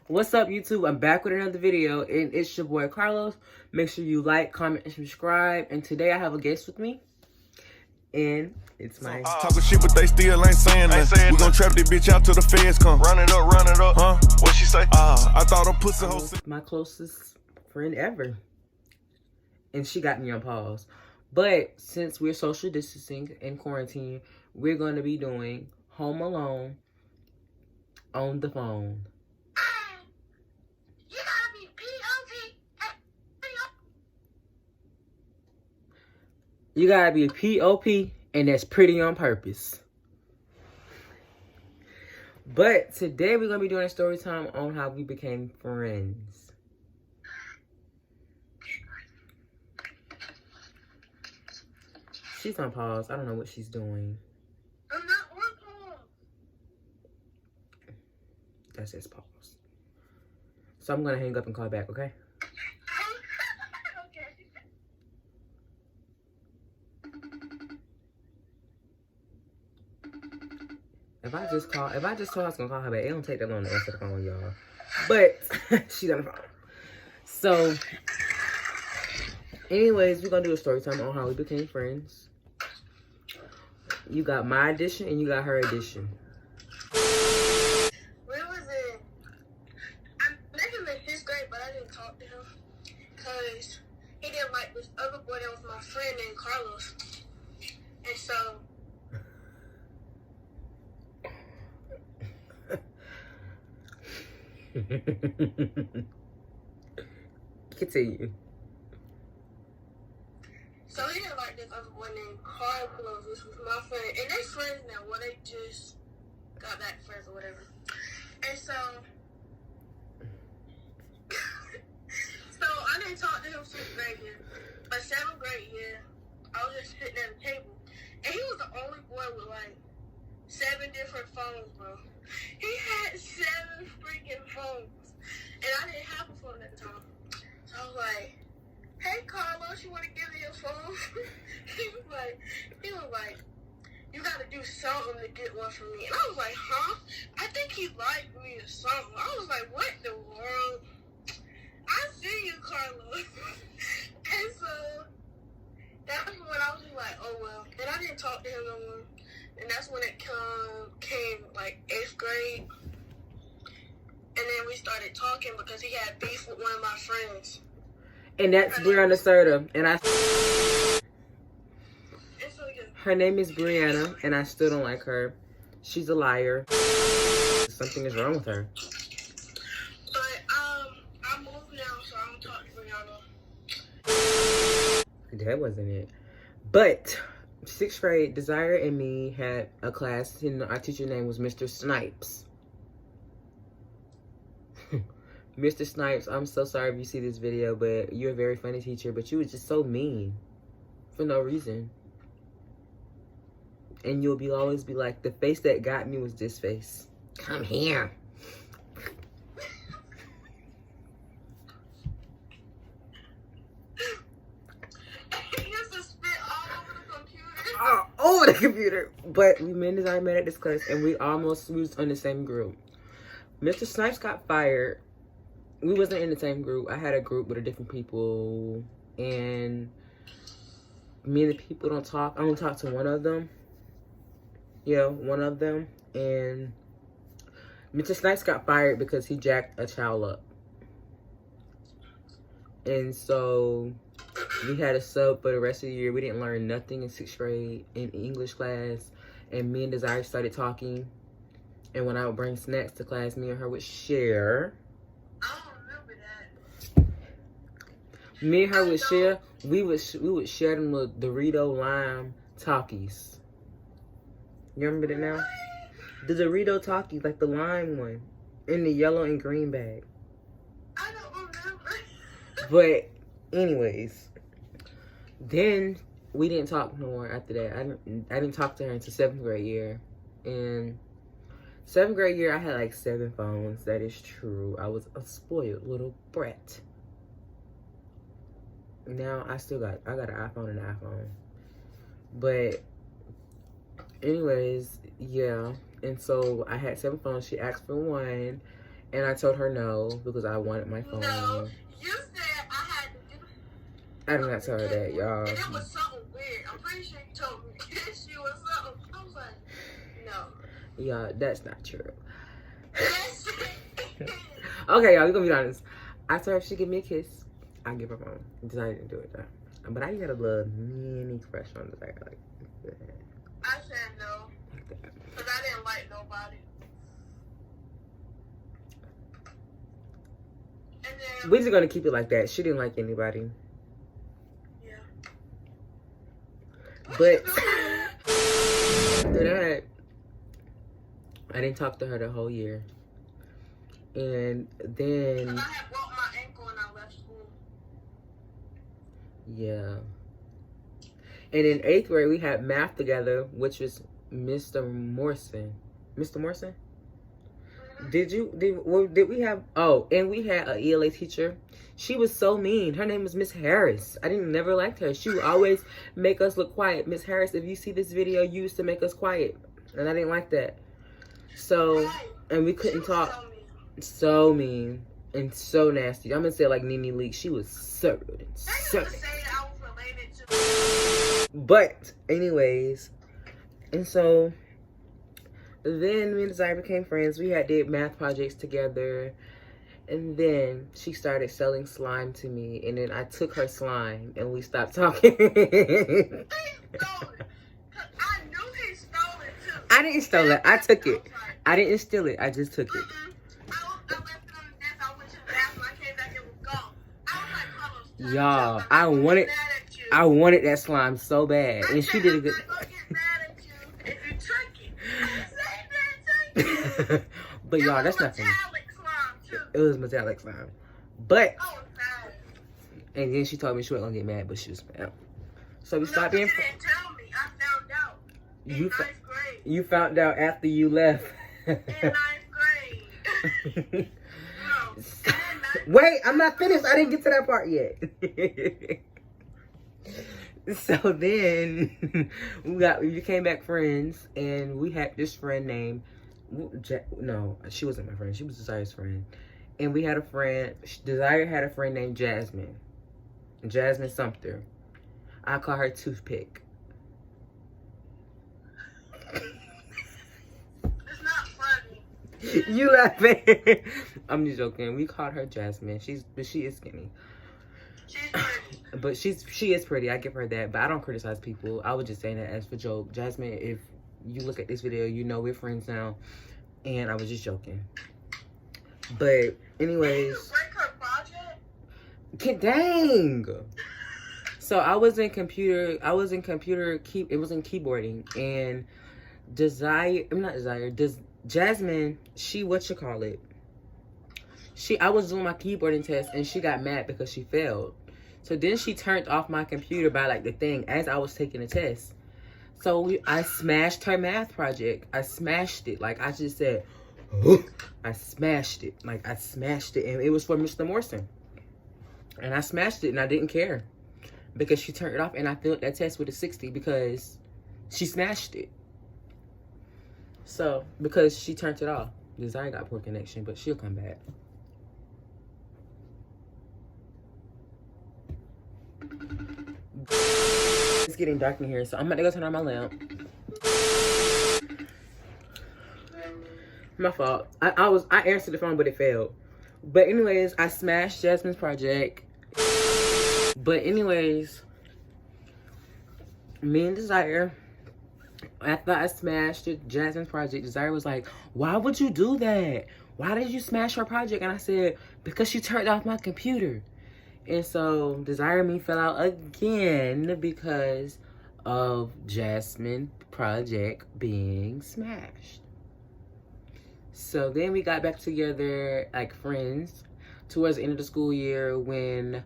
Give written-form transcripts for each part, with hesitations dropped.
What's up, YouTube? I'm back with another video, and it's your boy Carlos. Make sure you like, comment, and subscribe. And today I have a guest with me, and it's my talking shit, but they still ain't saying nothing. We gon' trap this bitch out till the feds come. Run it up, huh? What she say? I thought I'm pussy hoe. My closest friend ever, and she got me on pause. But since we're social distancing and quarantine, we're gonna be doing Home Alone on the phone. You gotta be P.O.P. and that's pretty on purpose. But today we're gonna be doing a story time on how we became friends. She's on pause. I don't know what she's doing. I'm not on pause. That says pause. So I'm gonna hang up and call back, okay? If I just told her I was gonna call her back, it don't take that long to answer the phone, y'all. But she's on the phone. So, anyways, we're gonna do a story time on how we became friends. You got my edition and you got her edition. Where was it? I met him in 5th grade, but I didn't talk to him because he didn't like this other boy that was my friend named Carlos. And so Continue. So he didn't like this other boy named Carlos, which was my friend. And they're friends now. Well, they just got back friends or whatever. And so I didn't talk to him 6th grade year. But 7th grade year, I was just sitting at the table. And he was the only boy with like 7 different phones, bro. He had 7 freaking phones. And I didn't have a phone at the time. So I was like, hey, Carlos, you want to give me your phone? he was like, you got to do something to get one from me. And I was like, huh? I think he liked me or something. I was like, what the world? I see you, Carlos. And so that was when I was just like, oh, well. And I didn't talk to him no more. And that's when it came like 8th grade. And then we started talking because he had beef with one of my friends. And that's Brianna Serta. And her name is Brianna, and I still don't like her. She's a liar. Something is wrong with her. But I moved now, so I don't talk to Brianna. That wasn't it. But 6th grade, Desire and me had a class, and our teacher name was Mr. Snipes. Mr. Snipes, I'm so sorry if you see this video, but you're a very funny teacher, but you were just so mean for no reason. And you'll always be like, the face that got me was this face. Come here. He used to spit all over the computer. All over the computer. But me and Desire met at this class, and we was on the same group. Mr. Snipes got fired. We wasn't in the same group. I had a group with different people, and me and the people don't talk. I only talk to one of them. Yeah, one of them. And Mr. Snipes got fired because he jacked a child up. And so we had a sub for the rest of the year. We didn't learn nothing in 6th grade in English class. And me and Desire started talking. And when I would bring snacks to class, me and her would share. I don't remember that. Me and her would share. We would share them with Dorito lime Takis. You remember that now? The Dorito Takis, like the lime one, in the yellow and green bag. I don't remember. But anyways, then we didn't talk no more after that. I didn't talk to her until 7th grade year, and 7th grade year I had like 7 phones. That is true. I was a spoiled little brat. Now I got an iPhone and an iPhone. But anyways, yeah. And so I had 7 phones. She asked for one. And I told her no because I wanted my phone. No, you said I had to do. I did not tell her that, y'all. And it was something weird. I'm pretty sure you told me she was something. I was like, no. Yeah, that's not true. Yes. Okay, y'all, we're gonna be honest. I told her if she give me a kiss, I give her phone. Because I didn't do it though. But I had a little mini crush on the like that. I said no. Like that. Because I didn't like nobody. And then, We're just gonna keep it like that. She didn't like anybody. yeah. But after that, I didn't talk to her the whole year. And then, Because I had broke my ankle when I left school. yeah. And in 8th grade, we had math together, which was Mr. Morrison. Mr. Morrison? Did we have, oh, and we had a ELA teacher. She was so mean. Her name was Miss Harris. I never liked her. She would always make us look quiet. Miss Harris, if you see this video, you used to make us quiet. And I didn't like that. So, and we couldn't talk. So mean and so nasty. I'm gonna say like Nene Leak. She was so rude. They used to say that I was related to. But anyways, and so then me and Desire became friends. We did math projects together. And then she started selling slime to me. And then I took her slime and we stopped talking. He stole it. 'Cause I knew he stole it too. I didn't steal it. I took it. I didn't steal it. I just took it. I left it on the desk. I went to the bathroom. I came back and it was gone. I was like, Carlos, Y'all, I'm not gonna get mad at you. I wanted that slime so bad. And she did a good. I'm not gonna get mad at you if you took it. I said, take it. But y'all, that's nothing. Metallic slime too. It was metallic slime. But, Oh, bad. and then she told me she wasn't gonna get mad, but she was mad. So we stopped No, being you didn't tell me. I found out in You ninth grade. You found out after you left. In ninth grade. No. In ninth Wait, I'm not finished. I didn't get to that part yet. So then we became back friends, and we had this friend named no, she wasn't my friend. She was Desire's friend. And we had a friend. Desire had a friend named Jasmine Sumter. I call her Toothpick. It's not funny. You laughing? I'm just joking. We called her Jasmine. She is skinny. She's pretty. But she is pretty. I give her that. But I don't criticize people. I was just saying that as for joke. Jasmine, if you look at this video, you know we're friends now. And I was just joking. But anyways. Did you break her project? Dang. So I was in computer. It was in keyboarding. And Jasmine, I was doing my keyboarding test and she got mad because she failed. So then she turned off my computer by like the thing as I was taking the test. So I smashed her math project. I smashed it. Like I just said, I smashed it. Like I smashed it. And it was for Mr. Morrison. And I smashed it and I didn't care. Because she turned it off and I failed that test with a 60 because she smashed it. So, because she turned it off. Desire got poor connection, but she'll come back. It's getting dark in here, so I'm about to go turn on my lamp. My fault. I answered the phone, but it failed. But anyways, I smashed Jasmine's project. But anyways, me and Desire, after I smashed Jasmine's project, Desire was like, why would you do that? Why did you smash her project? And I said, because she turned off my computer. And so Desire and me fell out again because of Jasmine's project being smashed. So then we got back together like friends towards the end of the school year when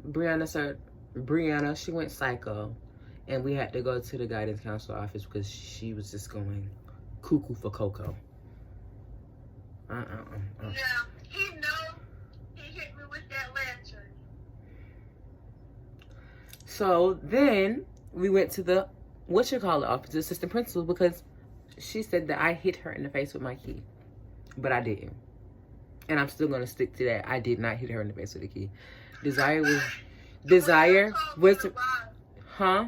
Brianna, she went psycho. And we had to go to the guidance counselor office because she was just going cuckoo for Coco. Yeah, he know he hit me with that lantern. So then we went to the office, assistant principal, because she said that I hit her in the face with my key. but I didn't. And I'm still gonna stick to that. I did not hit her in the face with a key. Desire was, huh?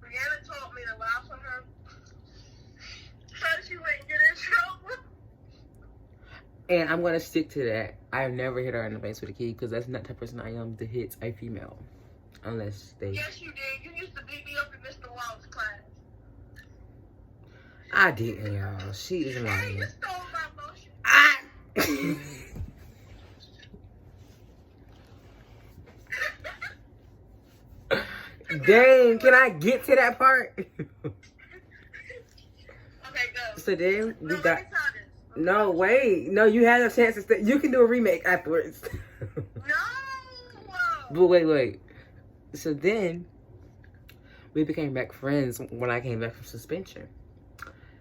Brianna told me to lie for her, so she wouldn't get in trouble. And I'm gonna stick to that. I've never hit her in the face with a key because that's not the person I am to hit a female, unless they. Yes, you did. You used to beat me up in Mr. Wall's class. I didn't, y'all. She is Hey, lying. you stole my motion. Dang, can I get to that part? Okay, go. So then we No, got. let me try this. No, wait. No, you had a chance to stay. You can do a remake afterwards. No. But wait. So then we became back friends when I came back from suspension.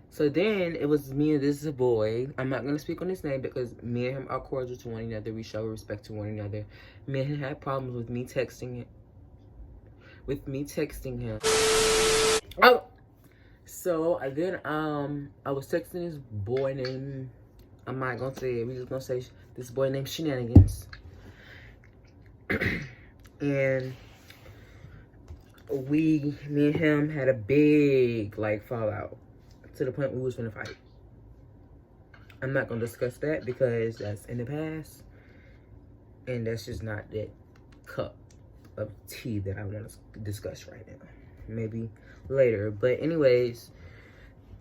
So then it was me and this boy. I'm not going to speak on his name because me and him are cordial to one another. We show respect to one another. Me and him had problems with me texting him. Oh, so then I was texting this boy named, I'm not gonna say it, we just gonna say this boy named Shenanigans. And me and him had a big like fallout to the point we was gonna fight. I'm not gonna discuss that because that's in the past, and that's just not that cup of tea that I want to discuss right now. Maybe later. But anyways,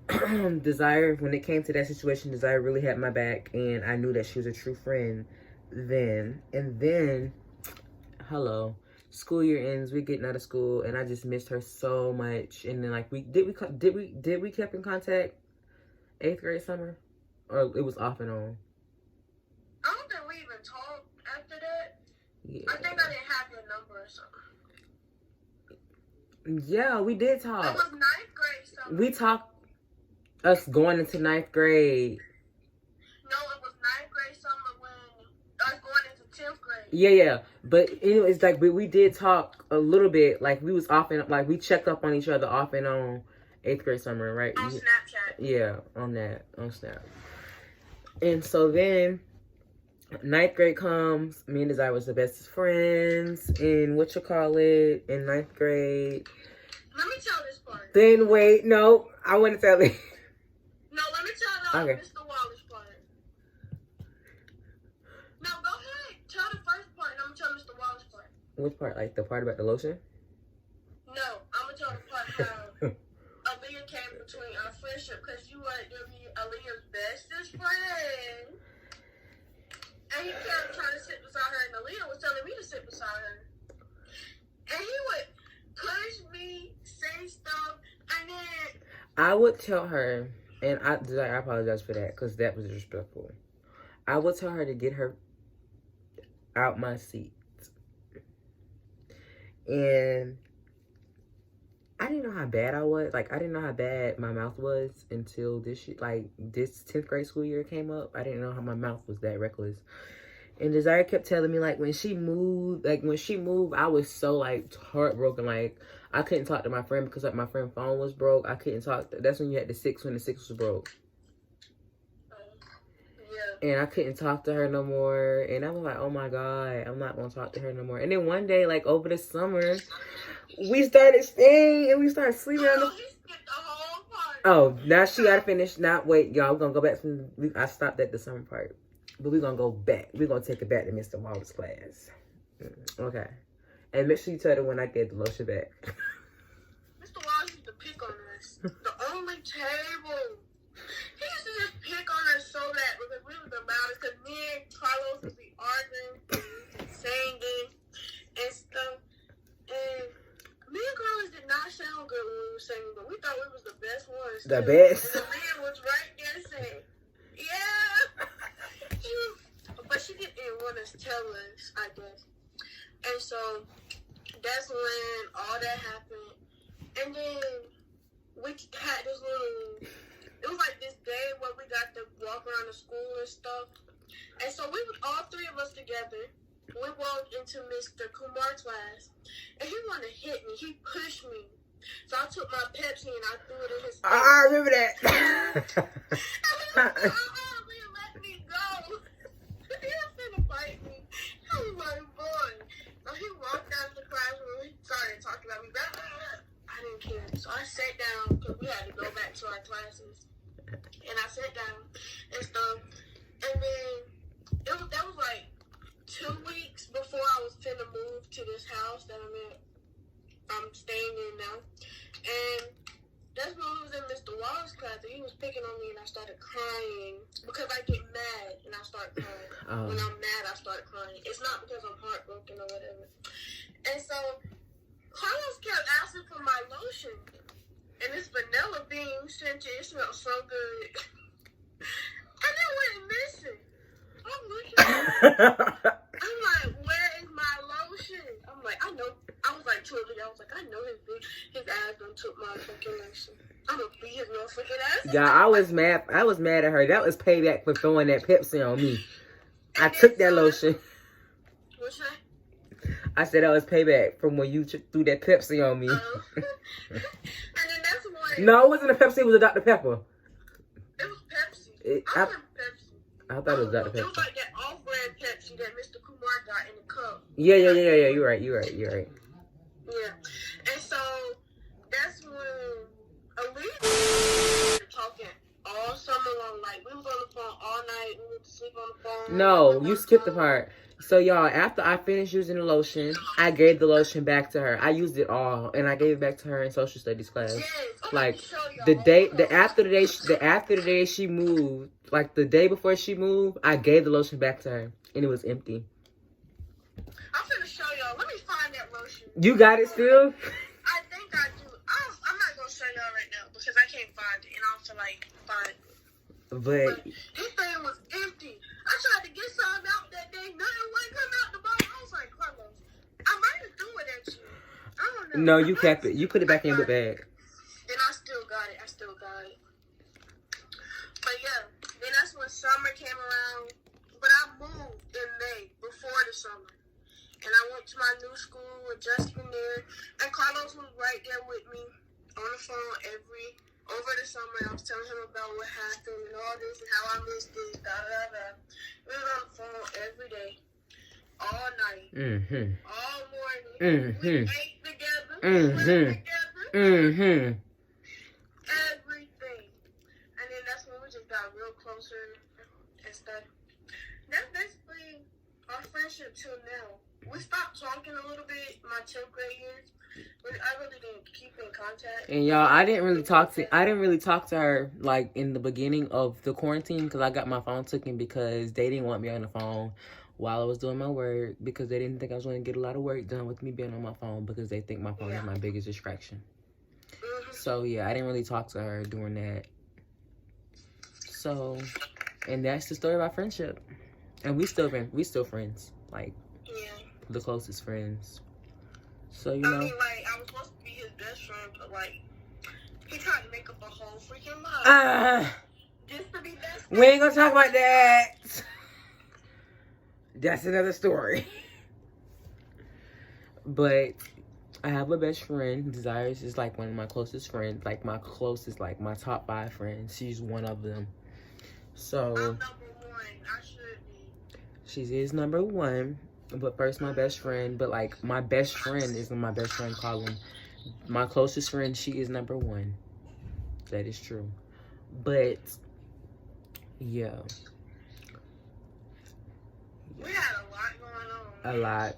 Desire, when it came to that situation, Desire really had my back, and I knew that she was a true friend then. And then, hello, school year ends, we getting out of school, and I just missed her so much. And then like we kept in contact 8th grade summer, or it was off and on. I don't think we even talked after that. Yeah. I think I didn't have your number or something. Yeah, we did It talk. was 9th grade summer. We talked us going into 9th grade. No, it was 9th grade summer when us going into 10th grade. Yeah. But anyways, like we did talk a little bit. Like we was off and like we checked up on each other off and on 8th grade summer, right? On Snapchat. Yeah, on Snap. And so then 9th grade comes, me and Desire was the bestest friends in in 9th grade. Let me tell this part. Then wait, no, I want to tell it. No, let me tell the Okay. Mr. Wallace part. No, go ahead. Tell the first part and I'm gonna tell Mr. Wallace part. Which part? Like the part about the lotion? No, I'm gonna tell the part how Aaliyah came between our friendship because you were Aaliyah's bestest friend. And he kept trying to sit beside her, and Aaliyah was telling me to sit beside her. And he would push me, say stuff, and then I would tell her, and I apologize for that because that was disrespectful. I would tell her to get her out my seat. And I didn't know how bad I was. Like, I didn't know how bad my mouth was until this 10th grade school year came up. I didn't know how my mouth was that reckless. And Desire kept telling me, like, when she moved, I was so, like, heartbroken. Like, I couldn't talk to my friend because, like, my friend's phone was broke. I couldn't talk. That's when you had the 6 when the 6 was broke. yeah. And I couldn't talk to her no more. And I was like, oh, my God, I'm not going to talk to her no more. And then one day, like, over the summer, we started staying and we started sleeping on the... He skipped the whole part. Oh, now she got to finish. Now, wait, y'all, we're going to go back from... I stopped at the summer part. But we're going to go back. We're going to take it back to Mr. Wallace's class. Okay. And make sure you tell her when I get the lotion back. Mr. Wallace used to pick on us. The only table. He used to just pick on us so bad because we were the loudest. Because me and Carlos would be arguing, singing, and stuff. And me and Carlos did not sound good when we were singing, but we thought we was the best ones. The too. best? And the man was right there saying, yeah. But she didn't want us to tell us, I guess. And so that's when all that happened. And then we had this little, it was like this day where we got to walk around the school and stuff. And so we was all three of us together. We walked into Mr. Kumar's class. And he wanted to hit me. He pushed me. So I took my Pepsi and I threw it in his face. I remember that. And he was like, Leah, he was picking on me and I started crying because I get mad and I start crying. When I'm mad, I start crying. It's not because I'm heartbroken or whatever. And so Carlos kept asking for my lotion. And it's vanilla bean scented. It smells so good. And it went missing. I'm looking at it. I'm like, where is my lotion? I'm like, I know. I was like, I was like, I know his ass done took my fucking lotion. I'm gonna beat his motherfucking ass. Yeah, I was mad. I was mad at her. That was payback for throwing that Pepsi on me. I took that lotion. What's that? I said that was payback from when you threw that Pepsi on me. And then that's when... No, it wasn't a Pepsi. It was a Dr. Pepper. It was Pepsi. I remember Pepsi. I thought it was Dr. Pepper. It was like that off-brand Pepsi that Mr. Kumar got in the cup. Yeah. You're right. Yeah. And so that's when Aaliyah started talking all summer long. Like, we was on the phone all night. We went to sleep on the phone. No, you skipped the part. So, y'all, after I finished using the lotion, I gave the lotion back to her. I used it all, and I gave it back to her in social studies class. Yes. Like, after the day she moved, like the day before she moved, I gave the lotion back to her, and it was empty. I'm finna show y'all. Let me find that lotion. You got it still? I think I do. I'm not gonna show y'all right now because I can't find it, and I don't feel like find it. But this thing was empty. I tried to get some out that day. Nothing wouldn't come out the bottle. I was like, Carlos, I might have threw it at you. I don't know. no, you kept it. You put it back in your bag. And I still got it. But yeah, then that's when summer came around. But I moved in May before the summer. And I went to my new school with Justin there. And Carlos was right there with me on the phone over the summer. I was telling him about what happened and all this and how I missed this, We was on the phone every day, all night, all morning. We ate together, slept together, everything. And then that's when we just got real closer and stuff. That's basically our friendship till now. We stopped talking a little bit my 10th grade years. I really didn't keep in contact. And y'all, I didn't really talk to her like in the beginning of the quarantine because I got my phone taken because they didn't want me on the phone while I was doing my work because they didn't think I was going to get a lot of work done with me being on my phone because they think my phone is my biggest distraction. So yeah, I didn't really talk to her during that. So, and that's the story of our friendship. And we still friends, like the closest friends. So, you know. I mean, like, I was supposed to be his best friend, but, like, he tried to make up a whole freaking lie. Just to be best friend. We ain't gonna talk about that. That's another story. But I have a best friend. Desire is like one of my closest friends. Like, my top 5 friends. She's one of them. So. I'm number 1. I should be. She is number 1. But first, my best friend. But, like, my best friend is in my best friend column. My closest friend, she is number 1. That is true. But, yeah. We had a lot going on. A lot.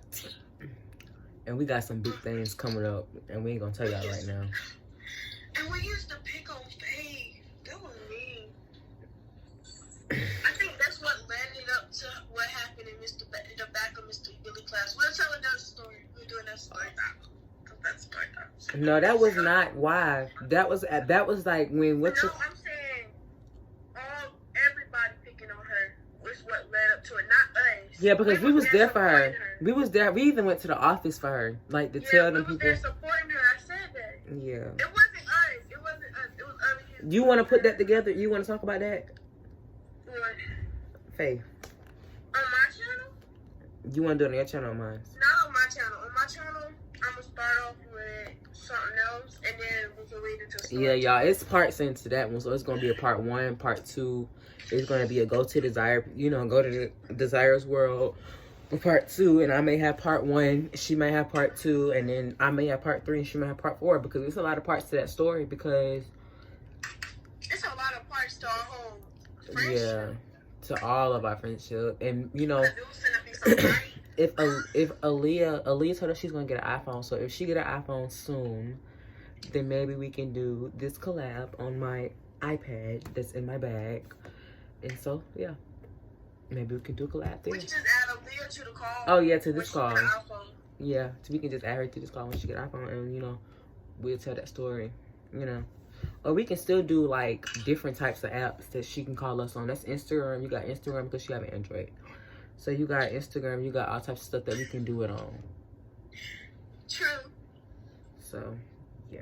And we got some big things coming up. And we ain't gonna tell y'all right now. And we used to pick on Faye. That was mean. I think that's what led it up to what happened in the back of Mr. Billy class. We'll tell another story. We'll do another story now. That's story time. No, that was not why. That was like when I'm saying everybody picking on her was what led up to it, not us. Yeah, because we was there for her. We was there. We even went to the office for her, like to tell them people. We was there supporting her. I said that. Yeah. It wasn't us. It was other kids. You want to put that together? You want to talk about that? What? Faith. On my channel? You want to do it on your channel or mine? Not on my channel. On my channel, I'm going to start off with something else, and then we can read into a story. Yeah, y'all. It's parts into that one, so it's going to be a part 1, part 2. It's going to be a go to Desire, go to the Desire's world for part 2, and I may have part 1, she may have part 2, and then I may have part 3, and she may have part 4, because there's a lot of parts to that story, because... It's a lot of parts to our whole friendship. Yeah, to all of our friendship. And, if Aaliyah told us she's going to get an iPhone, so if she get an iPhone soon, then maybe we can do this collab on my iPad that's in my bag. And so, yeah. Maybe we can do a collab there. We can just add Aaliyah to the call. Oh, yeah, to this call. iPhone. Yeah, so we can just add her to this call when she get an iPhone, and, you know, we'll tell that story, you know. Or we can still do, like, different types of apps that she can call us on. That's Instagram. You got Instagram because she have an Android. So you got Instagram. You got all types of stuff that we can do it on. True. So, yeah.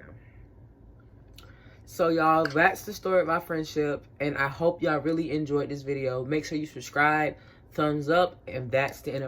So, y'all, that's the story of our friendship. And I hope y'all really enjoyed this video. Make sure you subscribe, thumbs up, and that's the end of